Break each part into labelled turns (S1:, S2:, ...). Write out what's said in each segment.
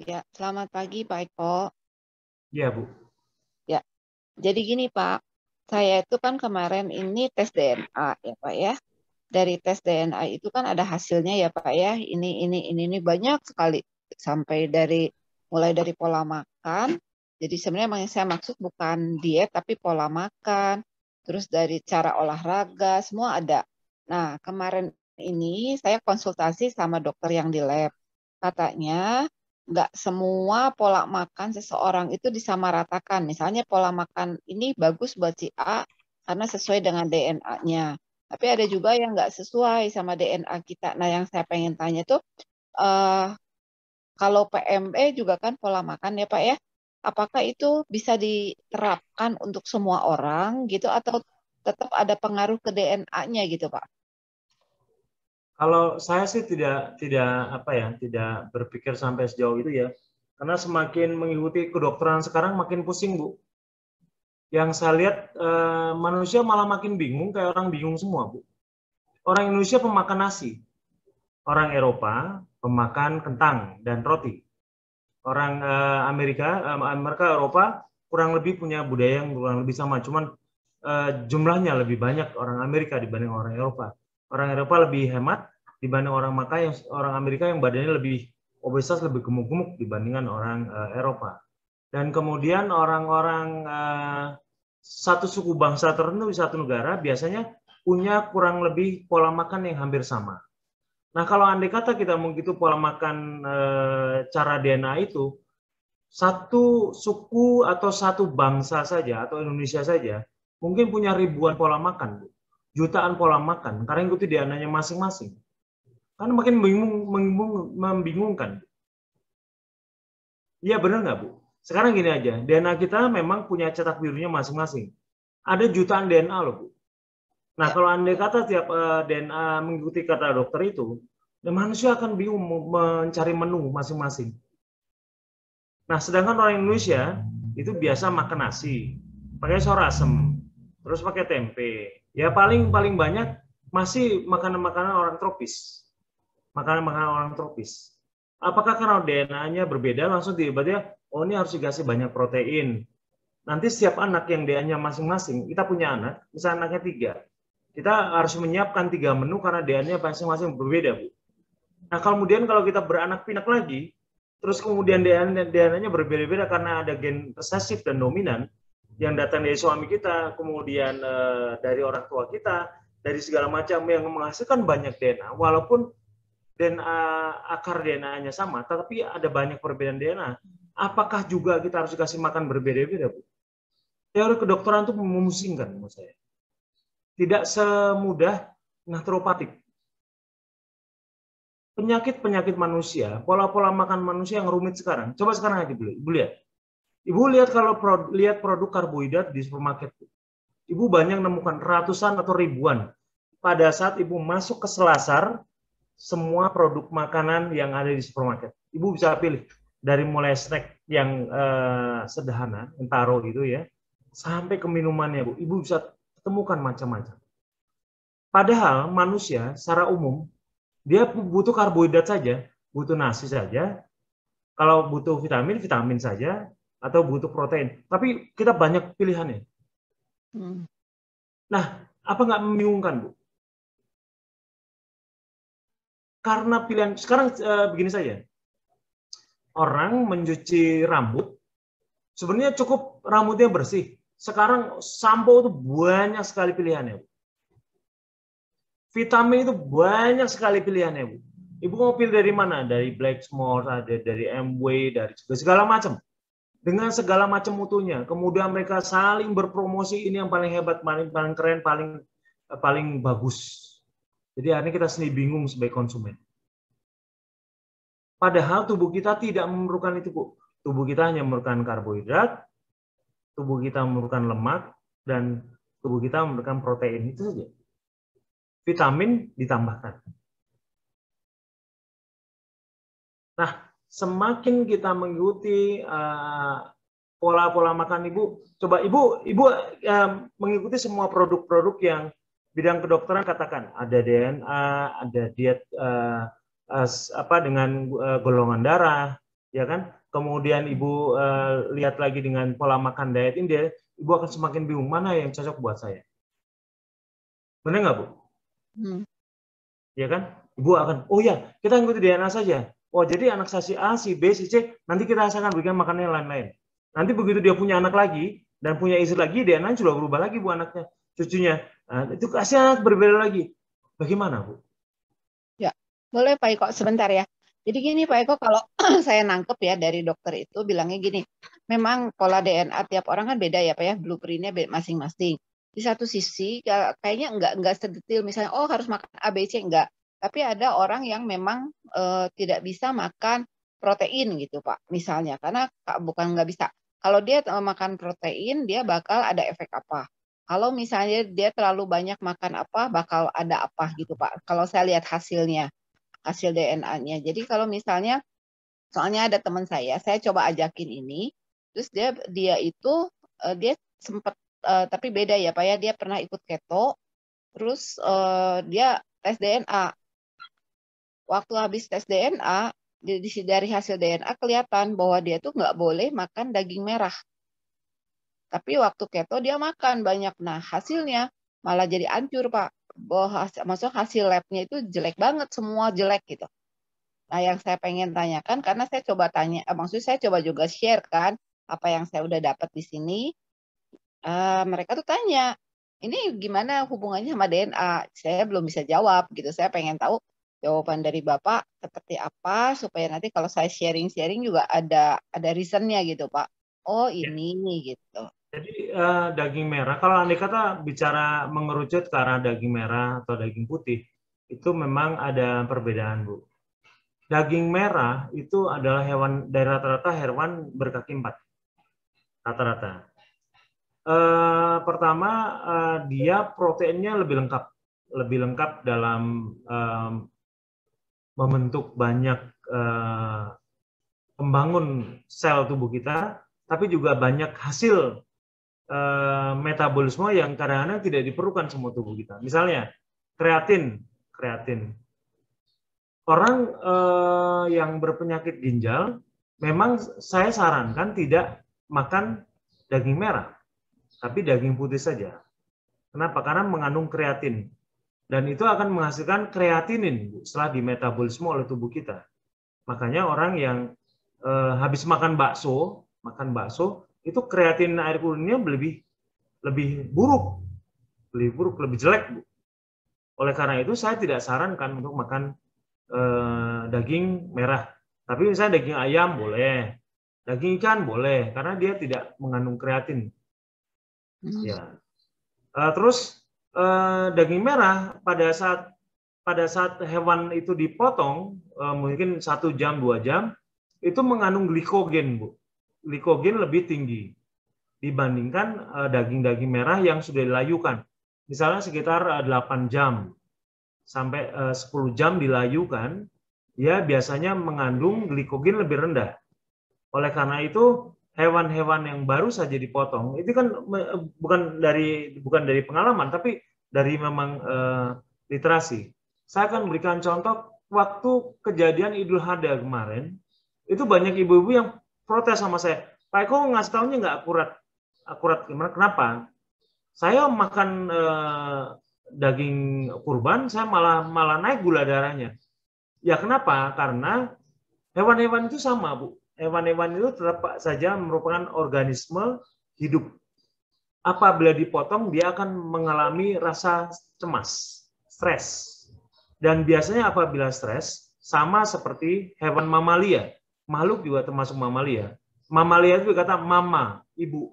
S1: Ya, selamat pagi Pak Eko.
S2: Iya, Bu.
S1: Ya, jadi gini Pak, saya itu kan kemarin ini tes DNA ya Pak ya. Dari tes DNA itu kan ada hasilnya ya Pak ya. Ini banyak sekali sampai mulai dari pola makan. Jadi sebenarnya emang yang saya maksud bukan diet tapi pola makan. Terus dari cara olahraga semua ada. Nah, kemarin ini saya konsultasi sama dokter yang di lab. Katanya nggak semua pola makan seseorang itu disamaratakan. Misalnya pola makan ini bagus buat si A karena sesuai dengan DNA-nya. Tapi ada juga yang nggak sesuai sama DNA kita. Nah, yang saya pengen tanya tuh, eh, kalau PME juga kan pola makan ya Pak ya, apakah itu bisa diterapkan untuk semua orang gitu atau tetap ada pengaruh ke DNA-nya gitu Pak?
S2: Kalau saya sih tidak berpikir sampai sejauh itu ya. Karena semakin mengikuti kedokteran sekarang makin pusing, Bu. Yang saya lihat manusia malah makin bingung, kayak orang bingung semua, Bu. Orang Indonesia pemakan nasi, orang Eropa pemakan kentang dan roti. Orang Amerika, Eropa kurang lebih punya budaya yang kurang lebih sama, cuman jumlahnya lebih banyak orang Amerika dibanding orang Eropa. Orang Eropa lebih hemat dibanding orang Amerika yang badannya lebih obesitas, lebih gemuk-gemuk dibandingkan orang Eropa. Dan kemudian orang-orang satu suku bangsa tertentu di satu negara biasanya punya kurang lebih pola makan yang hampir sama. Nah, kalau andai kata kita menghitung pola makan cara DNA itu, satu suku atau satu bangsa saja atau Indonesia saja mungkin punya ribuan pola makan, Bu. Jutaan pola makan karena ikuti DNA-nya masing-masing. Kan makin membingungkan. Iya benar nggak, Bu? Sekarang gini aja, DNA kita memang punya cetak birunya masing-masing. Ada jutaan DNA loh, Bu. Nah,
S1: Ya,
S2: kalau andai kata tiap DNA mengikuti kata dokter itu, ya manusia akan bingung mencari menu masing-masing. Nah, sedangkan orang Indonesia itu biasa makan nasi, pakai sayur asem, terus pakai tempe. Ya paling paling banyak masih makanan-makanan orang tropis. Makanan-makanan orang tropis. Apakah karena DNA-nya berbeda langsung tiba-tiba oh ini harus dikasih banyak protein. Nanti setiap anak yang DNA-nya masing-masing, kita punya anak, misalnya anaknya 3. Kita harus menyiapkan 3 menu karena DNA-nya masing-masing berbeda, Bu. Nah, kemudian kalau kita beranak pinak lagi, terus kemudian DNA-nya berbeda-beda karena ada gen resesif dan dominan yang datang dari suami kita, kemudian dari orang tua kita, dari segala macam yang menghasilkan banyak DNA. Walaupun DNA akar DNA-nya sama, tetapi ada banyak perbedaan DNA. Apakah juga kita harus kasih makan berbeda-beda, Bu? Teori kedokteran itu memusingkan menurut saya. Tidak semudah naturopatik. Penyakit-penyakit manusia, pola-pola makan manusia yang rumit sekarang. Coba sekarang aja Ibu lihat. Ibu lihat kalau lihat produk karbohidrat di supermarket. Ibu banyak menemukan ratusan atau ribuan. Pada saat Ibu masuk ke selasar, semua produk makanan yang ada di supermarket. Ibu bisa pilih dari mulai snack yang sederhana, yang taro gitu ya, sampai ke minumannya, Bu. Ibu bisa temukan macam-macam. Padahal manusia secara umum dia butuh karbohidrat saja, butuh nasi saja. Kalau butuh vitamin, vitamin saja, atau butuh protein. Tapi kita banyak pilihannya.
S1: hmm.
S2: Nah, apa nggak membingungkan, Bu? Karena pilihan sekarang begini saja, orang mencuci rambut sebenarnya cukup rambutnya bersih. Sekarang sampo itu banyak sekali pilihannya, Bu. Vitamin itu banyak sekali pilihannya, Bu. Ibu mau pilih dari mana? Dari Blacksmore, ada dari MW, dari segala macam. Dengan segala macam mutunya. Kemudian mereka saling berpromosi ini yang paling hebat, paling paling keren, paling bagus. Jadi akhirnya kita sendiri bingung sebagai konsumen. Padahal tubuh kita tidak memerlukan itu, Bu. Tubuh kita hanya memerlukan karbohidrat, tubuh kita memerlukan lemak, dan tubuh kita memerlukan protein. Itu saja. Vitamin ditambahkan. Nah, semakin kita mengikuti pola-pola makan Ibu, coba Ibu mengikuti semua produk-produk yang bidang kedokteran katakan, ada DNA, ada diet dengan golongan darah, ya kan? kemudian ibu lihat lagi dengan pola makan diet ini, ibu akan semakin bingung mana yang cocok buat saya. Benar nggak, Bu? Ya kan? Ibu akan, oh ya, kita ikuti DNA saja. Oh, jadi anak saya si A, si B, si C, nanti kita akan berikan makanannya lain-lain. Nanti begitu dia punya anak lagi, dan punya istri lagi, DNA sudah berubah lagi, Bu, anaknya, cucunya. Nah, itu kasih berbeda lagi. Bagaimana, Bu?
S1: Ya, boleh Pak Eko sebentar ya. Jadi gini Pak Eko, kalau saya nangkep ya dari dokter itu bilangnya gini, memang pola DNA tiap orang kan beda ya Pak ya, blueprintnya masing-masing. Di satu sisi kayaknya enggak sedetail misalnya, oh harus makan A, B, C, enggak. Tapi ada orang yang memang tidak bisa makan protein gitu Pak, misalnya. Karena bukan nggak bisa. Kalau dia makan protein, dia bakal ada efek apa. Kalau misalnya dia terlalu banyak makan apa, bakal ada apa gitu Pak. Kalau saya lihat hasilnya, hasil DNA-nya. Jadi kalau misalnya, soalnya ada teman saya coba ajakin ini, terus dia itu dia sempat tapi beda ya Pak ya, dia pernah ikut keto, terus dia tes DNA. Waktu habis tes DNA, dari hasil DNA kelihatan bahwa dia tuh nggak boleh makan daging merah. Tapi waktu keto dia makan banyak. Nah, hasilnya malah jadi hancur, Pak. Maksud hasil labnya itu jelek banget, semua jelek gitu. Nah, yang saya pengen tanyakan, karena saya coba tanya, maksudnya saya coba juga share kan, apa yang saya udah dapat di sini. Mereka tuh tanya, ini gimana hubungannya sama DNA? Saya belum bisa jawab gitu. Saya pengen tahu jawaban dari Bapak seperti apa, supaya nanti kalau saya sharing-sharing juga ada reason-nya gitu, Pak. Oh, ini gitu.
S2: Jadi daging merah, kalau andai kata bicara mengerucut ke arah daging merah atau daging putih, itu memang ada perbedaan, Bu. Daging merah itu adalah hewan, dari rata-rata hewan berkaki 4, rata-rata. Pertama, dia proteinnya lebih lengkap dalam membentuk banyak pembangun sel tubuh kita, tapi juga banyak hasil metabolisme yang kadang-kadang tidak diperlukan semua tubuh kita. Misalnya kreatin. Orang yang berpenyakit ginjal, memang saya sarankan tidak makan daging merah, tapi daging putih saja. Kenapa? Karena mengandung kreatin. Dan itu akan menghasilkan kreatinin setelah dimetabolisme oleh tubuh kita. Makanya orang yang habis makan bakso, itu kreatin air urinnya lebih buruk, lebih jelek, Bu. Oleh karena itu saya tidak sarankan untuk makan daging merah. Tapi misalnya daging ayam boleh, daging ikan boleh, karena dia tidak mengandung kreatin. Ya. Terus daging merah pada saat hewan itu dipotong, mungkin 1 jam 2 jam, itu mengandung glikogen, Bu. Glikogen lebih tinggi dibandingkan daging-daging merah yang sudah dilayukan. Misalnya sekitar 8 jam sampai 10 jam dilayukan, ya biasanya mengandung glikogen lebih rendah. Oleh karena itu, hewan-hewan yang baru saja dipotong, itu kan bukan dari pengalaman, tapi dari memang literasi. Saya akan berikan contoh, waktu kejadian Idul Adha kemarin, itu banyak ibu-ibu yang protes sama saya, Pak Eko ngasih tahunya nggak akurat gimana? Kenapa? Saya makan daging kurban, saya malah naik gula darahnya. Ya kenapa? Karena hewan-hewan itu sama, Bu. Hewan-hewan itu tetap saja merupakan organisme hidup. Apabila dipotong, dia akan mengalami rasa cemas, stres. Dan biasanya apabila stres, sama seperti hewan mamalia. Makhluk juga termasuk mamalia. Mamalia itu kata mama, ibu.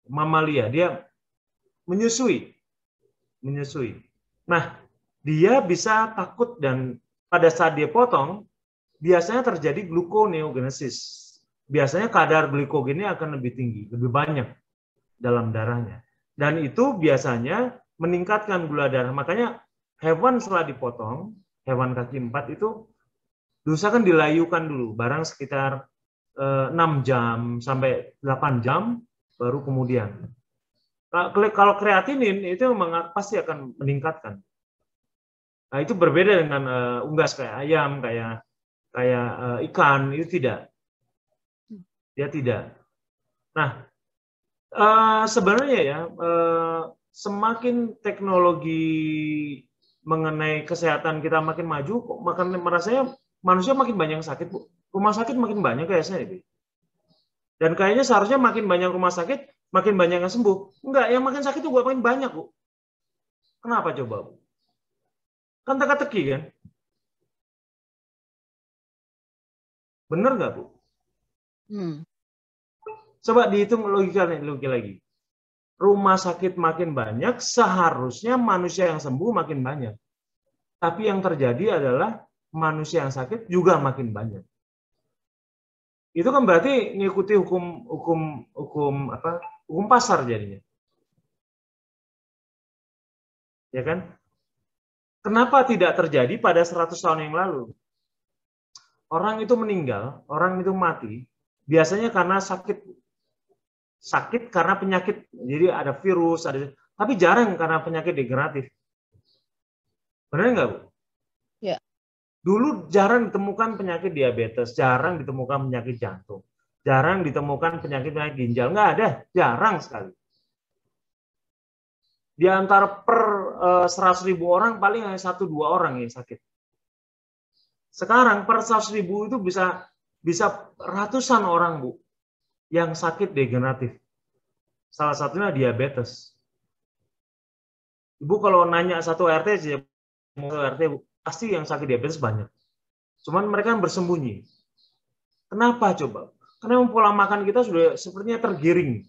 S2: Mamalia, dia menyusui. Nah, dia bisa takut, dan pada saat dia potong, biasanya terjadi gluconeogenesis. Biasanya kadar glikogennya akan lebih tinggi, lebih banyak dalam darahnya. Dan itu biasanya meningkatkan gula darah. Makanya hewan setelah dipotong, hewan kaki 4 itu diusahakan dilayukan dulu, barang sekitar 6 jam sampai 8 jam, baru kemudian. Kalau kreatinin itu memang pasti akan meningkatkan. Nah, itu berbeda dengan unggas kayak ayam, kayak ikan, itu tidak. Dia tidak. Nah, sebenarnya ya, semakin teknologi mengenai kesehatan kita makin maju, kok makin merasanya manusia makin banyak yang sakit, Bu. Rumah sakit makin banyak kayaknya itu. Dan kayaknya seharusnya makin banyak rumah sakit, makin banyak yang sembuh. Enggak, yang makin sakit juga makin banyak, Bu. Kenapa coba, Bu? Kan teka-teki kan? Bener nggak, Bu? Coba dihitung logika lagi. Rumah sakit makin banyak, seharusnya manusia yang sembuh makin banyak. Tapi yang terjadi adalah manusia yang sakit juga makin banyak. Itu kan berarti ngikuti hukum pasar jadinya. Ya kan? Kenapa tidak terjadi pada 100 tahun yang lalu? Orang itu meninggal, orang itu mati, biasanya karena sakit. Sakit karena penyakit. Jadi ada virus, tapi jarang karena penyakit degeneratif. Benar nggak, Bu?
S1: Ya.
S2: Dulu jarang ditemukan penyakit diabetes, jarang ditemukan penyakit jantung, jarang ditemukan penyakit ginjal, nggak ada, jarang sekali. Di antara per 100.000 orang paling hanya 1-2 orang yang sakit. Sekarang per 100.000 itu bisa ratusan orang, Bu, yang sakit degeneratif. Salah satunya diabetes. Ibu kalau nanya satu RT saja, RT pasti yang sakit diabetes banyak. Cuman mereka bersembunyi. Kenapa coba? Karena pola makan kita sudah sepertinya tergiring.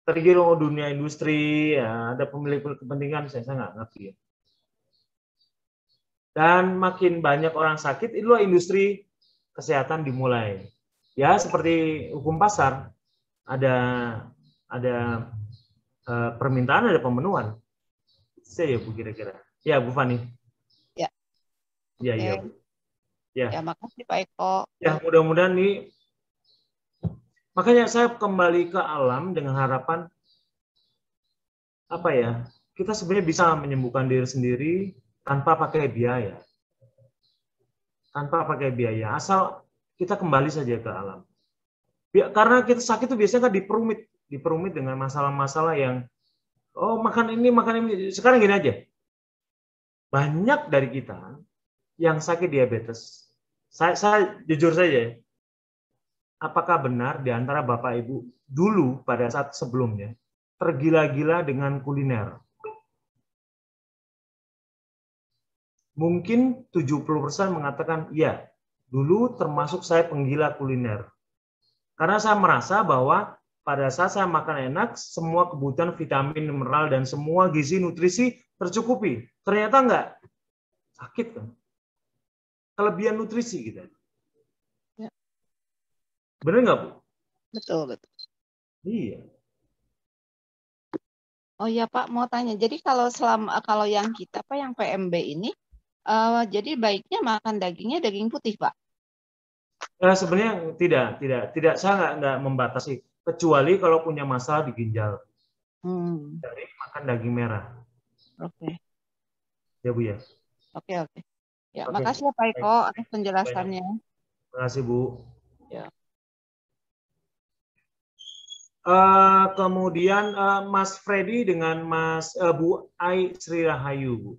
S2: Tergiring dunia industri, ya, ada pemilik kepentingan, saya nggak ngerti ya. Dan makin banyak orang sakit, itulah industri kesehatan dimulai. Ya seperti hukum pasar, ada permintaan, ada pemenuhan. Saya ya Bu kira-kira. Ya Bu Fani.
S1: Ya.
S2: Ya, iya Bu. Ya.
S1: Ya, makasih Pak Eko.
S2: Ya, mudah-mudahan nih, makanya saya kembali ke alam dengan harapan apa ya, kita sebenarnya bisa menyembuhkan diri sendiri tanpa pakai biaya. Tanpa pakai biaya, asal kita kembali saja ke alam. Karena kita sakit itu biasanya kan diperumit dengan masalah-masalah yang, oh makan ini, makan ini. Sekarang gini aja, banyak dari kita yang sakit diabetes. Saya jujur saja, apakah benar di antara Bapak Ibu dulu pada saat sebelumnya tergila-gila dengan kuliner? Mungkin 70% mengatakan iya, dulu termasuk saya penggila kuliner. Karena saya merasa bahwa pada saat saya makan enak, semua kebutuhan vitamin, mineral, dan semua gizi nutrisi tercukupi. Ternyata enggak. Sakit kan? Kelebihan nutrisi kita.
S1: Ya.
S2: Benar nggak, Bu?
S1: Betul.
S2: Iya.
S1: Oh iya Pak, mau tanya. Jadi kalau yang kita Pak yang PMB ini, jadi baiknya makan dagingnya daging putih Pak?
S2: Sebenarnya tidak. Saya nggak membatasi, kecuali kalau punya masalah di ginjal. Jadi makan daging merah.
S1: Oke.
S2: Ya Bu ya.
S1: Oke. Ya,
S2: Oke.
S1: makasih ya Pak Eko atas penjelasannya.
S2: Terima kasih Bu.
S1: Ya.
S2: Kemudian Mas Freddy dengan Bu Ai Sri Rahayu, Bu.